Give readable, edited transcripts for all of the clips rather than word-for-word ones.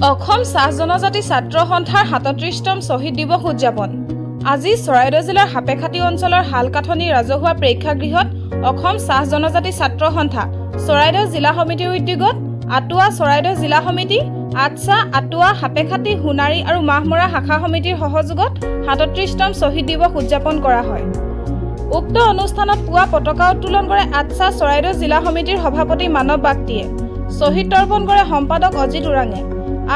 অসম চাহ জনজাতি ছাত্ৰ সন্থাৰ ৩৭তম শ্বহীদ দিৱস উদযাপন। আজি চৰাইদেউ জিলাৰ হাপেখাটি অঞ্চলৰ হালকাঠনি ৰাজহুৱা প্ৰেক্ষাগৃহত অসম চাহ জনজাতি ছাত্ৰ সন্থা চৰাইদেউ জিলা সমিতিৰ উদ্যোগত আটুৱা চৰাইদেউ জিলা সমিতি, আটছা, আটুৱা, হাপেখাটি, সোণাৰী আৰু মাহমৰা শাখা সমিতিৰ সহযোগত ৩৭তম শ্বহীদ দিৱস উদযাপন কৰা হয়। উক্ত অনুষ্ঠানত পুৱা পতাকা উত্তোলন কৰে আটছা চৰাইদেউ জিলা সমিতিৰ সভাপতি মানৱ বাগটিয়ে। শ্বহীদ তৰ্পণ কৰে সম্পাদক অজিত ওৰাঙে।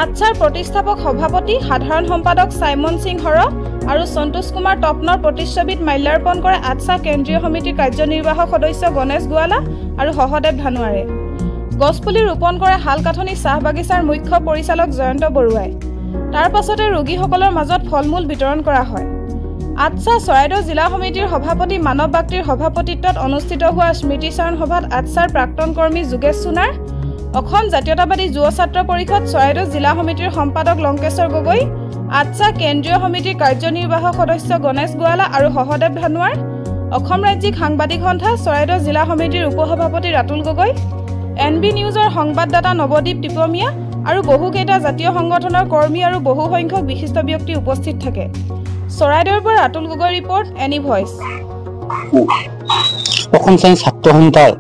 আটছাৰ প্ৰতিষ্ঠাপক সভাপতি সাধাৰণ সম্পাদক চাইমন সিং হৰ আৰু সন্তোষ কুমাৰ তপনৰ প্ৰতিচ্ছবিত মাল্যাৰ্পণ কৰে আটছা কেন্দ্ৰীয় সমিতিৰ কাৰ্যনিৰ্বাহক সদস্য গণেশ গোৱালা আৰু সহদেৱ ধানুৱাৰে। গছপুলি ৰোপণ কৰে হালকাঠনি চাহ বাগিচাৰ মুখ্য পৰিচালক জয়ন্ত বৰুৱাই। তাৰ পাছতে ৰোগীসকলৰ মাজত ফলমূল বিতৰণ কৰা হয়। আটছা চৰাইদেউ জিলা সমিতিৰ সভাপতি মানৱ বাগটিৰ সভাপতিত্বত অনুষ্ঠিত হোৱা স্মৃতিচাৰণ সভাত আটছাৰ প্ৰাক্তন কৰ্মী যোগেশ সোণাৰ, অসম জাতীয়তাবাদী যুৱ ছাত্ৰ পৰিষদ চৰাইদেউ জিলা সমিতিৰ সম্পাদক লংকেশ্বৰ গগৈ, আটছা কেন্দ্ৰীয় সমিতিৰ কাৰ্যনিৰ্বাহক সদস্য গণেশ গোৱালা আৰু সহদেৱ ধানুৱাৰ, অসম ৰাজ্যিক সাংবাদিক সন্থা চৰাইদেউ জিলা সমিতিৰ উপসভাপতি ৰাতুল গগৈ, NB নিউজৰ সংবাদদাতা নৱদ্বীপ টিপমীয়া আৰু বহুকেইটা জাতীয় সংগঠনৰ কৰ্মী আৰু বহু সংখ্যক বিশিষ্ট ব্যক্তি উপস্থিত থাকে। চৰাইদেউৰ পৰা Ratul Gogoi report, any voice. Assam ছাত্ৰ সন্থাৰ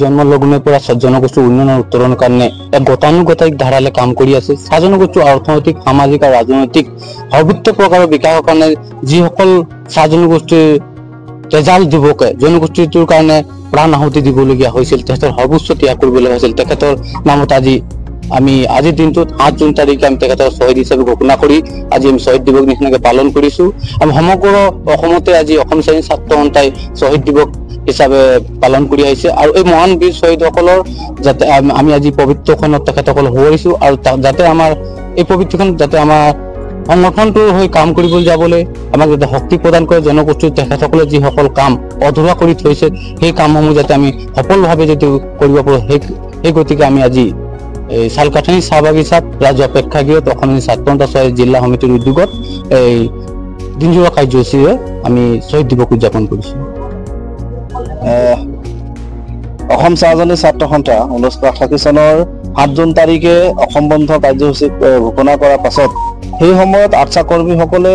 জন্মলগ্নৰ পৰা জনগোষ্ঠীৰ উন্নয়নৰ উত্তৰণৰ কাৰণে এক গতানুগতিক ধাৰালে কাম কৰি আছে। চাহ জনগোষ্ঠীৰ অৰ্থনৈতিক, সামাজিক আৰু ৰাজনৈতিক সৰ্বোচ্চ প্ৰকাৰৰ বিকাশৰ কাৰণে যিসকল চাহ জনগোষ্ঠীৰ তেজাল যুৱকে জনগোষ্ঠীটোৰ কাৰণে প্ৰাণ আহুতি দিবলগীয়া হৈছিল, তেখেতৰ সৰ্বোচ্চ ত্যাগ কৰিবলগীয়া হৈছিল। তেখেতৰ নামত আজিৰ দিনটোত ৭ জুন তাৰিখে আমি তেখেতৰ শ্বহীদ হিচাপে ঘোষণা কৰি আজি আমি শ্বহীদ দিৱস নিচিনাকে পালন কৰিছো। আমি সমগ্ৰ অসমতে আজি অসম ছাত্ৰ সন্থাই শ্বহীদ দিৱস হিচাপে পালন কৰি আহিছে আৰু এই মহান বীৰ শ্বহীদসকলৰ যাতে আমি আজি পবিত্ৰখনত তেখেতসকল সোঁৱৰিছো আৰু যাতে আমাৰ এই পবিত্ৰখনত যাতে আমাৰ সংগঠনটোৰ হৈ কাম কৰিবলৈ যাবলৈ আমাক যাতে শক্তি প্ৰদান কৰে। জনগোষ্ঠীৰ তেখেতসকলে যিসকল কাম অধৰুৱা কৰি থৈছে সেই কামসমূহ যাতে আমি সফলভাৱে যদি কৰিব পাৰোঁ, সেই গতিকে আমি আজি এই শালকাঠনি চাহ বাগিচাত ৰাজহুৱা প্ৰেক্ষাগৃহত অসম ছাত্ৰ সন্থা চৰাইদেউ জিলা সমিতিৰ উদ্যোগত এই দিনজোৰা কাৰ্যসূচীৰে আমি শ্বহীদ দিৱস উদযাপন কৰিছোঁ। অসম চাহ জনজাতি ছাত্ৰ সন্থা 1988 চনৰ ৭ জুন তাৰিখে অসম বন্ধ কাৰ্যসূচী ঘোষণা কৰাৰ পাছত সেই সময়ত আটছা কৰ্মীসকলে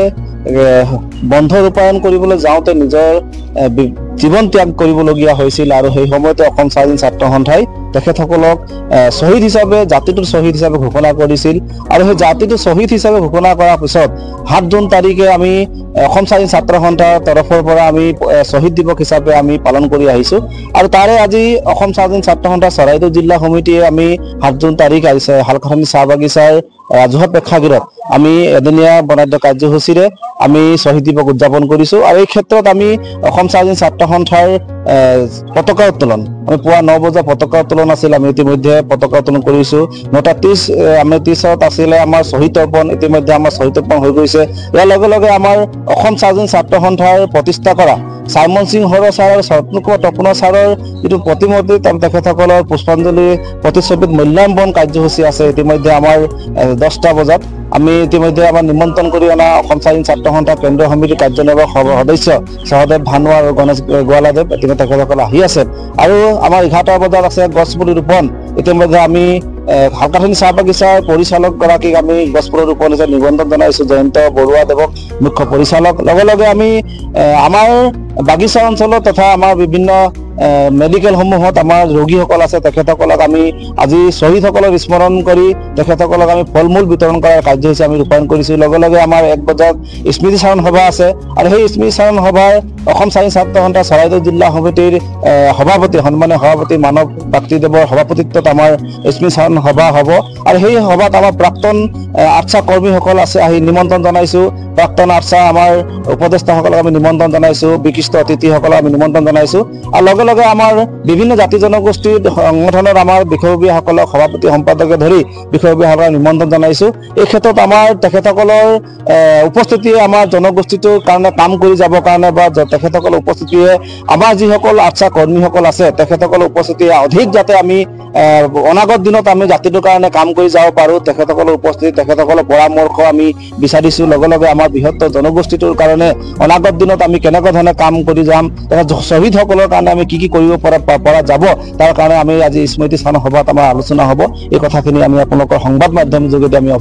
বন্ধ ৰূপায়ণ কৰিবলৈ যাওঁতে নিজৰ জীৱন ত্যাগ কৰিবলগীয়া হৈছিল আৰু সেই সময়তে অসম চাহ জনজাতি ছাত্ৰ সন্থাই তেখেতসকলক শ্বহীদ হিচাপে, জাতিটোৰ শ্বহীদ হিচাপে ঘোষণা কৰিছিল আৰু সেই জাতিটো শ্বহীদ হিচাপে ঘোষণা কৰাৰ পিছত ৭ জুন তাৰিখে আমি অসম চাহ জনজাতি ছাত্ৰ সন্থাৰ তৰফৰ পৰা আমি শ্বহীদ দিৱস হিচাপে আমি পালন কৰি আহিছোঁ আৰু তাৰে আজি অসম চাহ জনজাতি ছাত্ৰ সন্থা চৰাইদেউ জিলা সমিতিয়ে আমি ৭ জুন তাৰিখ হালকাঠনি চাহ বাগিচাৰ ৰাজহুৱা প্ৰেক্ষাগৃহত আমি এদিনীয়া বৰ্ণাঢ্য কাৰ্যসূচীৰে আমি শ্বহীদ দিৱস উদযাপন কৰিছোঁ আৰু এই ক্ষেত্ৰত আমি অসম চাহ জনজাতি ছাত্ৰ সন্থাৰ পতাকা উত্তোলন, আমি পুৱা 9 বজাত পতাকা উত্তোলন আছিল, আমি ইতিমধ্যে পতাকা উত্তোলন কৰিছোঁ। 9:30 আমি 30ত আছিলে আমাৰ শ্বহীদ তৰ্পণ, ইতিমধ্যে আমাৰ শ্বহীদ তৰ্পণ হৈ গৈছে। ইয়াৰ লগে লগে আমাৰ অসম চাহ জনজাতি ছাত্ৰ সন্থাৰ প্ৰতিষ্ঠা কৰা চাইমন সিং হৰ ছাৰ আৰু সন্তোষ কুমাৰ তপনৰ ছাৰৰ যিটো প্ৰতিমূৰ্তি তেখেতসকলৰ পুষ্পাঞ্জলি প্ৰতিচ্ছবিত মূল্যায়ন কাৰ্যসূচী আছে। ইতিমধ্যে আমাৰ 10টা বজাত আমি ইতিমধ্যে আমাৰ নিমন্ত্ৰণ কৰি অনা অসম চাহ জনজাতি ছাত্ৰ সন্থা কেন্দ্ৰীয় সমিতিৰ কাৰ্যনিৰ্বাহক সদস্য সহদেৱ ধানুৱাৰ আৰু গণেশ গোৱালাদেৱ ইতিমধ্যে তেখেতসকল আহি আছে আৰু আমাৰ 11টা বজাত আছে গছপুলি ৰোপণ। ইতিমধ্যে আমি হালকাঠনি চাহ বাগিচাৰ পৰিচালক গৰাকীক আমি গছপুলি ৰোপণ হিচাপে নিমন্ত্ৰণ জনাইছোঁ, জয়ন্ত বৰুৱাদেৱক মুখ্য পৰিচালক। লগে লগে আমি আমাৰ বাগিচা অঞ্চলত তথা আমাৰ বিভিন্ন মেডিকেলসমূহত আমাৰ ৰোগীসকল আছে, তেখেতসকলক আমি আজি শ্বহীদসকলক স্মৰণ কৰি তেখেতসকলক আমি ফল মূল বিতৰণ কৰাৰ কাৰ্যসূচী আমি ৰূপায়ণ কৰিছোঁ। লগে লগে আমাৰ 1 বজাত স্মৃতিচাৰণ সভা আছে আৰু সেই স্মৃতিচাৰণ সভাৰ অসম চাহ জনজাতি ছাত্ৰ সন্থা চৰাইদেউ জিলা সমিতিৰ সভাপতি সন্মানীয় সভাপতি মানৱ বাগটিদেৱৰ সভাপতিত্বত আমাৰ স্মৃতিচাৰণ সভা হ'ব আৰু সেই সভাত আমাৰ প্ৰাক্তন আটছা কৰ্মীসকল আছে, আহি নিমন্ত্ৰণ জনাইছোঁ। প্ৰাক্তন আটছা আমাৰ উপদেষ্টাসকলক আমি নিমন্ত্ৰণ জনাইছোঁ, বিশিষ্ট অতিথিসকলক আমি নিমন্ত্ৰণ জনাইছোঁ আৰু লগে লগে আমাৰ বিভিন্ন জাতি জনগোষ্ঠীৰ সংগঠনৰ আমাৰ বিষয়ববীয়াসকলক সভাপতি সম্পাদকে ধৰি বিষয়ববীয়াসকলক নিমন্ত্ৰণ জনাইছোঁ। এই ক্ষেত্ৰত আমাৰ তেখেতসকলৰ উপস্থিতিয়ে আমাৰ জনগোষ্ঠীটোৰ কাৰণে কাম কৰি যাবৰ কাৰণে বা তেখেতসকলৰ উপস্থিতিয়ে আমাৰ যিসকল আটছা কৰ্মীসকল আছে তেখেতসকলৰ উপস্থিতিয়ে অধিক যাতে আমি অনাগত দিনত আমি জাতিটোৰ কাৰণে কাম কৰি যাব পাৰোঁ, তেখেতসকলৰ উপস্থিতি, তেখেতসকলৰ পৰামৰ্শ আমি বিচাৰিছোঁ। লগে লগে আমাৰ বৃহত্তৰ জনগোষ্ঠীটোৰ কাৰণে অনাগত দিনত আমি কেনেকুৱা ধৰণে কাম কৰি যাম, শ্বহীদসকলৰ কাৰণে আমি কি কৰিব পৰা যাব, তাৰ কাৰণে আমি আজি স্মৃতি স্থান সভাত আমাৰ আলোচনা হ'ব। এই কথাখিনি আমি আপোনালোকৰ সংবাদ মাধ্যমৰ যোগেদি আমি